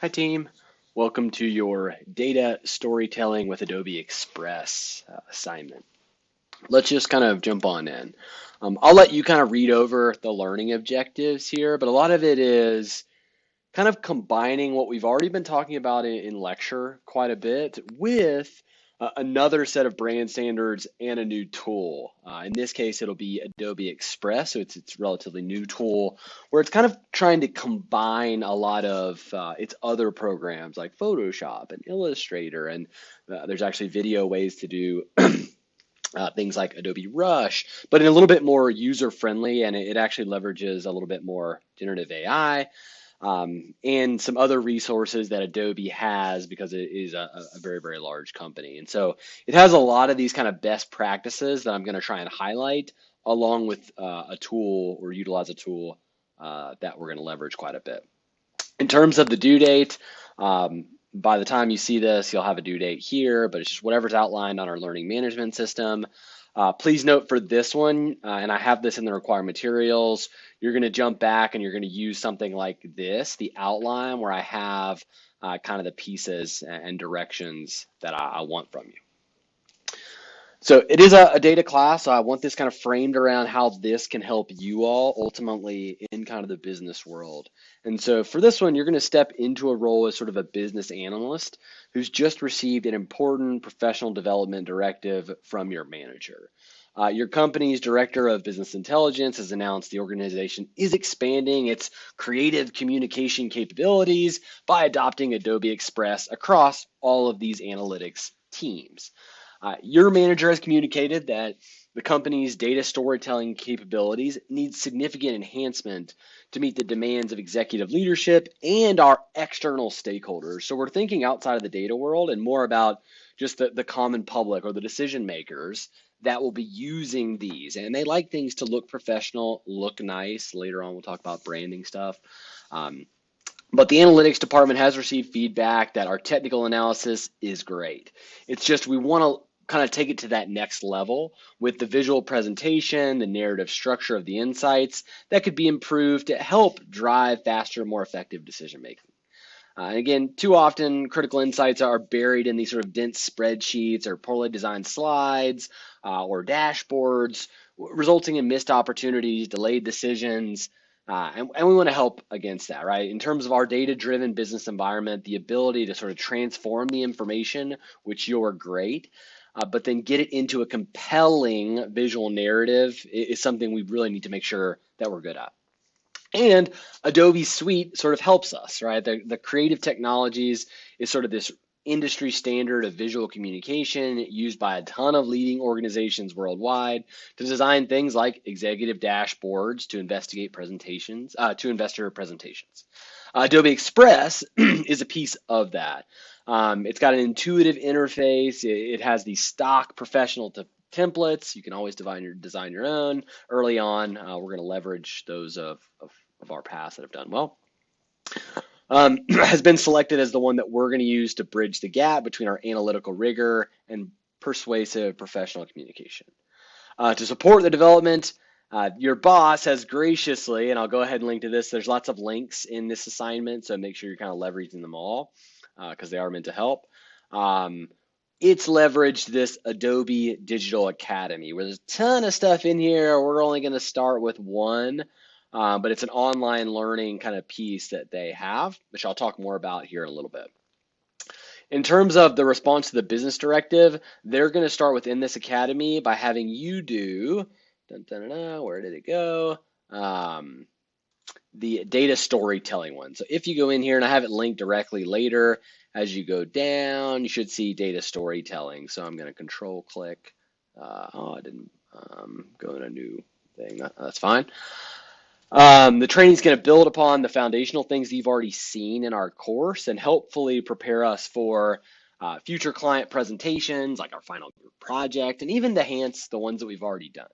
Hi team, welcome to your data storytelling with Adobe Express assignment. Let's just kind of jump on in. I'll let you kind of read over the learning objectives here, but a lot of it is kind of combining what we've already been talking about in lecture quite a bit with another set of brand standards and a new tool. In this case, it'll be Adobe Express, so it's a relatively new tool where it's kind of trying to combine a lot of its other programs like Photoshop and Illustrator, and there's actually video ways to do things like Adobe Rush, but in a little bit more user friendly, and it actually leverages a little bit more generative AI and some other resources that Adobe has because it is a very, very large company. And so it has a lot of these kind of best practices that I'm going to try and highlight along with a tool or utilize a tool that we're going to leverage quite a bit. In terms of the due date, by the time you see this, you'll have a due date here, but it's just whatever's outlined on our learning management system. Please note for this one, and I have this in the required materials, you're going to jump back and you're going to use something like this, the outline, where I have kind of the pieces and directions that I want from you. So it is a data class. So I want this kind of framed around how this can help you all ultimately in kind of the business world. And so for this one, you're going to step into a role as sort of a business analyst who's just received an important professional development directive from your manager. Your company's director of business intelligence has announced the organization is expanding its creative communication capabilities by adopting Adobe Express across all of these analytics teams. Your manager has communicated that the company's data storytelling capabilities need significant enhancement to meet the demands of executive leadership and our external stakeholders. So we're thinking outside of the data world and more about just the common public or the decision makers that will be using these. And they like things to look professional, look nice. Later on, we'll talk about branding stuff. But the analytics department has received feedback that our technical analysis is great. It's just we want to kind of take it to that next level with the visual presentation, the narrative structure of the insights that could be improved to help drive faster, more effective decision making. And again, too often critical insights are buried in these sort of dense spreadsheets or poorly designed slides or dashboards, resulting in missed opportunities, delayed decisions, and we want to help against that, right? In terms of our data-driven business environment, the ability to sort of transform the information, which you're great, but then get it into a compelling visual narrative is something we really need to make sure that we're good at. And Adobe Suite sort of helps us, right? The creative technologies is sort of this industry standard of visual communication used by a ton of leading organizations worldwide to design things like executive dashboards to investigate presentations, to investor presentations. Adobe Express is a piece of that. It's got an intuitive interface. It has these stock professional templates. You can always design your own. Early on, we're going to leverage those of our past that have done well. Has been selected as the one that we're going to use to bridge the gap between our analytical rigor and persuasive professional communication. To support the development, your boss has graciously, and I'll go ahead and link to this, there's lots of links in this assignment, so make sure you're kind of leveraging them all because they are meant to help. It's leveraged this Adobe Digital Academy where there's a ton of stuff in here. We're only going to start with one. But it's an online learning kind of piece that they have, which I'll talk more about here in a little bit. In terms of the response to the business directive, they're going to start within this academy by having you do, where did it go? The data storytelling one. So if you go in here, and I have it linked directly later, as you go down, you should see data storytelling. So I'm going to control click. I didn't go in a new thing. That's fine. The training is going to build upon the foundational things that you've already seen in our course and hopefully prepare us for future client presentations like our final project and even to enhance the ones that we've already done.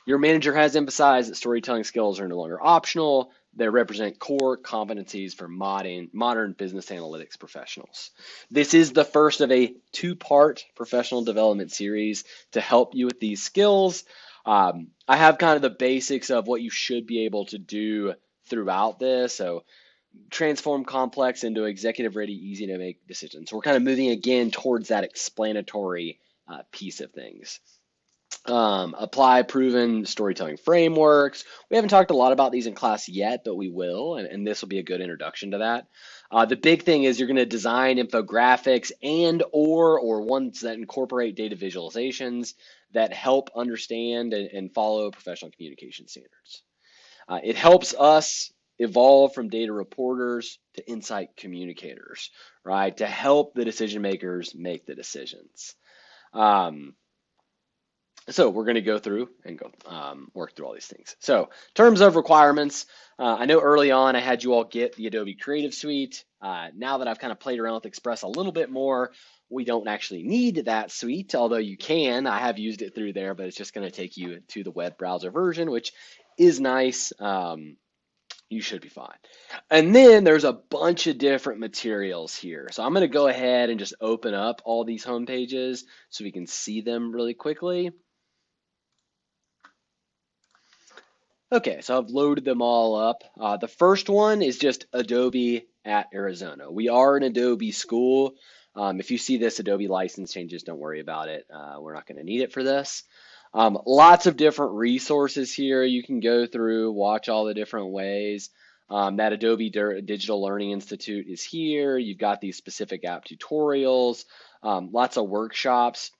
Your manager has emphasized that storytelling skills are no longer optional. They represent core competencies for modern business analytics professionals. This is the first of a two-part professional development series to help you with these skills. I have kind of the basics of what you should be able to do throughout this. So transform complex into executive ready, easy to make decisions. So we're kind of moving again towards that explanatory piece of things. Apply proven storytelling frameworks. We haven't talked a lot about these in class yet, but we will, and this will be a good introduction to that. The big thing is you're going to design infographics or ones that incorporate data visualizations that help understand and follow professional communication standards. It helps us evolve from data reporters to insight communicators, right? To help the decision makers make the decisions. So we're going to go through and work through all these things. So in terms of requirements, I know early on I had you all get the Adobe Creative Suite. Now that I've kind of played around with Express a little bit more, we don't actually need that suite, although you can. I have used it through there, but it's just going to take you to the web browser version, which is nice. You should be fine. And then there's a bunch of different materials here. So I'm going to go ahead and just open up all these home pages so we can see them really quickly. Okay, so I've loaded them all up. The first one is just Adobe at Arizona. We are an Adobe school. If you see this Adobe license changes, don't worry about it. We're not going to need it for this. Lots of different resources here you can go through, watch all the different ways. That Adobe Digital Learning Institute is here. You've got these specific app tutorials, lots of workshops.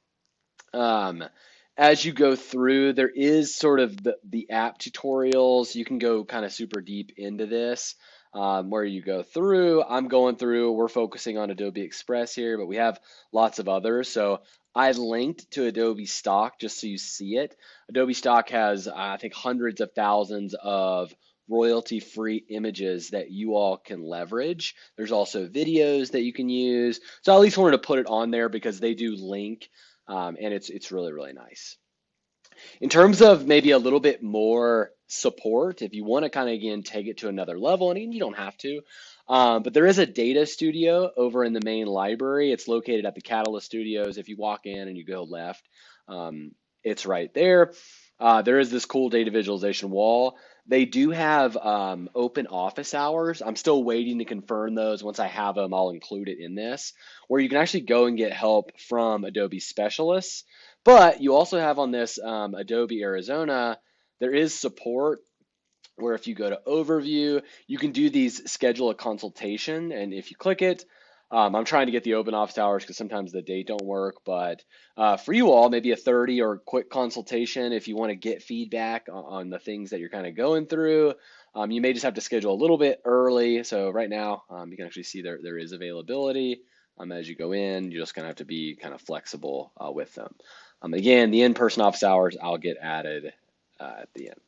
As you go through, there is sort of the app tutorials. You can go kind of super deep into this where you go through. I'm going through, we're focusing on Adobe Express here, but we have lots of others. So I linked to Adobe Stock just so you see it. Adobe Stock has, I think, hundreds of thousands of royalty-free images that you all can leverage. There's also videos that you can use. So I at least wanted to put it on there because they do link. And it's really, really nice. In terms of maybe a little bit more support, if you want to kind of, again, take it to another level, and again, you don't have to, but there is a data studio over in the main library. It's located at the Catalyst Studios. If you walk in and you go left, it's right there. There is this cool data visualization wall. They do have open office hours. I'm still waiting to confirm those. Once I have them, I'll include it in this, where you can actually go and get help from Adobe specialists. But you also have on this Adobe Arizona, there is support where if you go to overview, you can do these schedule a consultation. And if you click it, I'm trying to get the open office hours because sometimes the date don't work, but for you all, maybe a 30 or quick consultation if you want to get feedback on the things that you're kind of going through. You may just have to schedule a little bit early. So right now, you can actually see there is availability. As you go in, you're just going to have to be kind of flexible with them. Again, the in-person office hours, I'll get added at the end.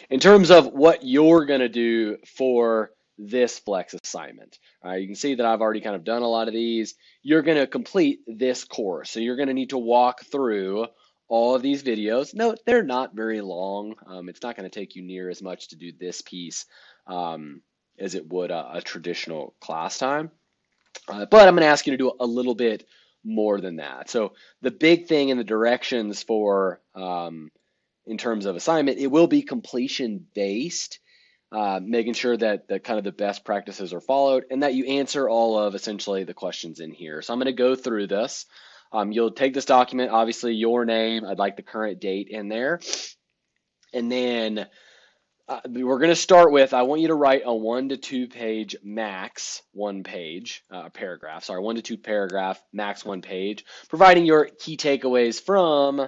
In terms of what you're going to do for this flex assignment, you can see that I've already kind of done a lot of these. You're going to complete this course. So you're going to need to walk through all of these videos. No, they're not very long. It's not going to take you near as much to do this piece as it would a traditional class time. But I'm going to ask you to do a little bit more than that. So the big thing in the directions for in terms of assignment, it will be completion based, making sure that kind of the best practices are followed and that you answer all of essentially the questions in here. So I'm going to go through this. You'll take this document, obviously your name, I'd like the current date in there. And then we're going to start with, I want you to write a 1 to 2 page, max 1 page, paragraph, sorry, 1 to 2 paragraph, max 1 page, providing your key takeaways from,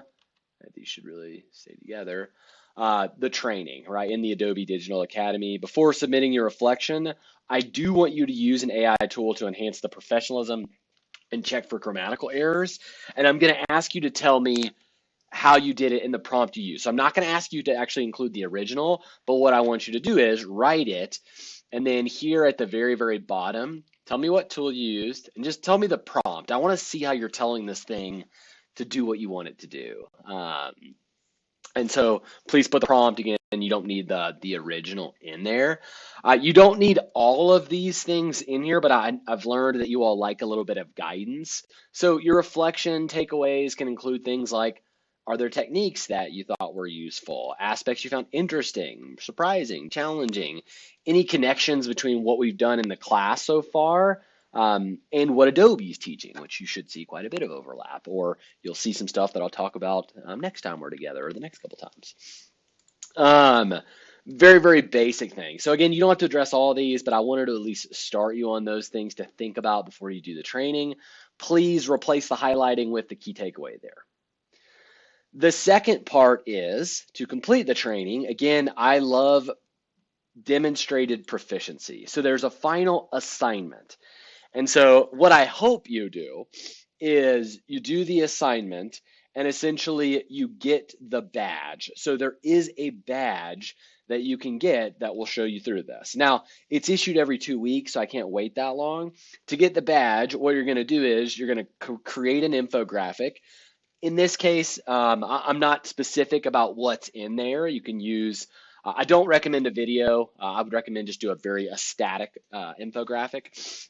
these should really stay together, the training, right, in the Adobe Digital Academy. Before submitting your reflection, I do want you to use an AI tool to enhance the professionalism and check for grammatical errors. And I'm going to ask you to tell me how you did it in the prompt you use. So I'm not going to ask you to actually include the original, but what I want you to do is write it. And then here at the very, very bottom, tell me what tool you used and just tell me the prompt. I want to see how you're telling this thing to do what you want it to do. And so please put the prompt again, and you don't need the original in there. You don't need all of these things in here, but I've learned that you all like a little bit of guidance. So your reflection takeaways can include things like, Are there techniques that you thought were useful? Aspects you found interesting, surprising, challenging? Any connections between what we've done in the class so far and what Adobe is teaching, which you should see quite a bit of overlap, or you'll see some stuff that I'll talk about next time we're together or the next couple times. Very, very basic thing. So again, you don't have to address all of these, but I wanted to at least start you on those things to think about before you do the training. Please replace the highlighting with the key takeaway there. The second part is to complete the training. Again, I love demonstrated proficiency. So there's a final assignment. And so what I hope you do is you do the assignment and essentially you get the badge. So there is a badge that you can get that will show you through this. Now, it's issued every 2 weeks, so I can't wait that long. To get the badge, what you're going to do is you're going to create an infographic. In this case, I'm not specific about what's in there. You can use, I don't recommend a video. I would recommend just do a very static infographic.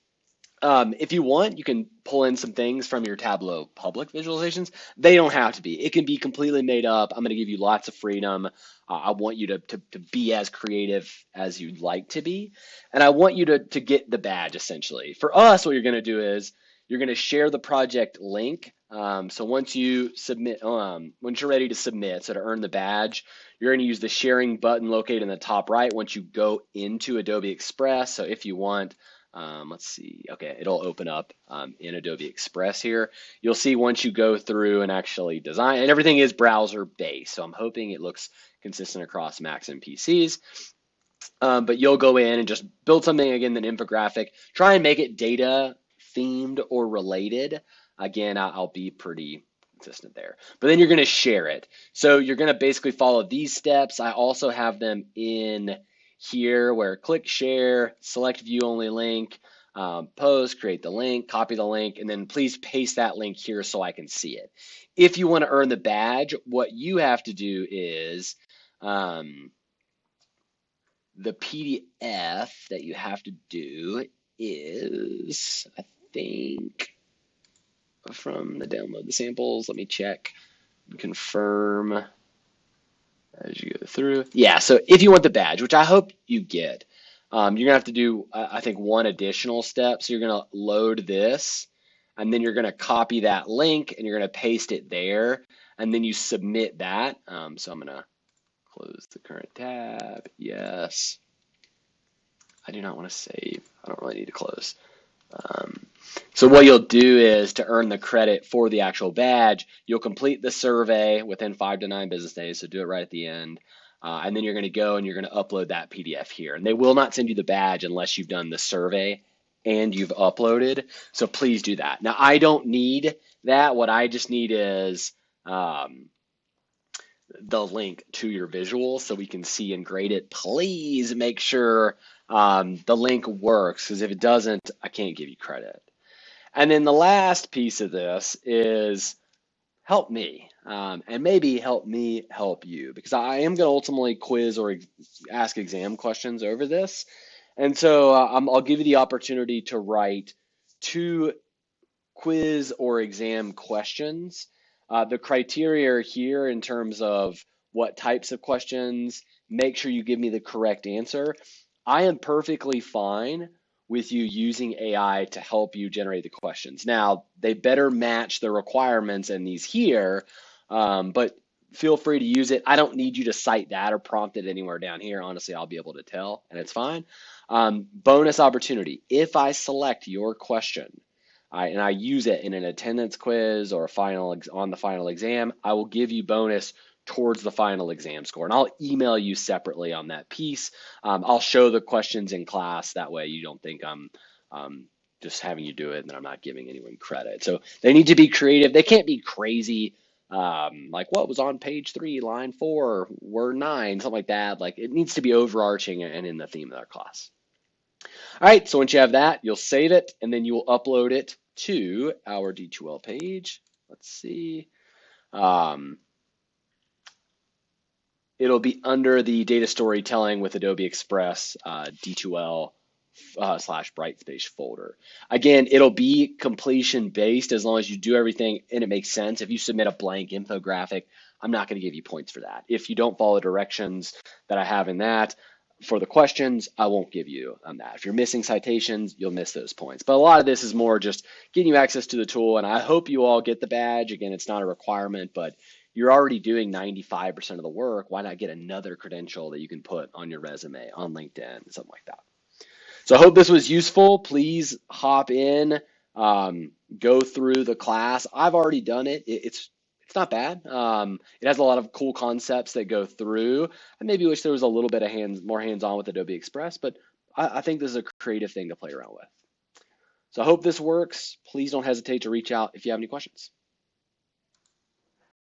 If you want, you can pull in some things from your Tableau public visualizations. They don't have to be. It can be completely made up. I'm going to give you lots of freedom. I want you to be as creative as you'd like to be. And I want you to get the badge, essentially. For us, what you're going to do is you're going to share the project link. So once you submit, once you're ready to submit, so to earn the badge, you're going to use the sharing button located in the top right once you go into Adobe Express. So if you want, let's see, okay, it'll open up in Adobe Express here. You'll see once you go through and actually design, and everything is browser based, so I'm hoping it looks consistent across Macs and PCs. But you'll go in and just build something, again, an infographic. Try and make it data themed or related. Again, I'll be pretty consistent there. But then you're going to share it. So you're going to basically follow these steps. I also have them in here where click share, select view only link, post, create the link, copy the link, and then please paste that link here so I can see it. If you want to earn the badge, what you have to do is the PDF that you have to do is, I think, from the download the samples. Let me check and confirm as you go through. Yeah, so if you want the badge, which I hope you get, you're going to have to do, I think, one additional step. So you're going to load this, and then you're going to copy that link, and you're going to paste it there, and then you submit that. So I'm going to close the current tab. Yes. I do not want to save. I don't really need to close. So what you'll do is, to earn the credit for the actual badge, you'll complete the survey within 5 to 9 business days, so do it right at the end. And then you're going to go and you're going to upload that PDF here. And they will not send you the badge unless you've done the survey and you've uploaded. So please do that. Now, I don't need that. What I just need is the link to your visual so we can see and grade it. Please make sure the link works, because if it doesn't, I can't give you credit. And then the last piece of this is help me, and maybe help me help you, because I am going to ultimately quiz or ask exam questions over this. And so I'll give you the opportunity to write 2 quiz or exam questions. The criteria are here in terms of what types of questions. Make sure you give me the correct answer. I am perfectly fine with you using AI to help you generate the questions. Now, they better match the requirements in these here, but feel free to use it. I don't need you to cite that or prompt it anywhere down here. Honestly, I'll be able to tell, and it's fine. Bonus opportunity. If I select your question, and I use it in an attendance quiz or on the final exam, I will give you bonus towards the final exam score. And I'll email you separately on that piece. I'll show the questions in class. That way you don't think I'm just having you do it and then I'm not giving anyone credit. So they need to be creative. They can't be crazy, like what was on page 3, line 4, word 9, something like that. Like, it needs to be overarching and in the theme of our class. All right, so once you have that, you'll save it, and then you will upload it to our D2L page. Let's see. It'll be under the data storytelling with Adobe Express D2L / Brightspace folder. Again, it'll be completion based as long as you do everything and it makes sense. If you submit a blank infographic, I'm not going to give you points for that. If you don't follow directions that I have in that for the questions, I won't give you that. If you're missing citations, you'll miss those points. But a lot of this is more just getting you access to the tool, and I hope you all get the badge. Again, it's not a requirement, but you're already doing 95% of the work. Why not get another credential that you can put on your resume, on LinkedIn, something like that? So I hope this was useful. Please hop in, go through the class. I've already done it. It's not bad. It has a lot of cool concepts that go through. I maybe wish there was a little bit of more hands-on with Adobe Express, but I think this is a creative thing to play around with. So I hope this works. Please don't hesitate to reach out if you have any questions.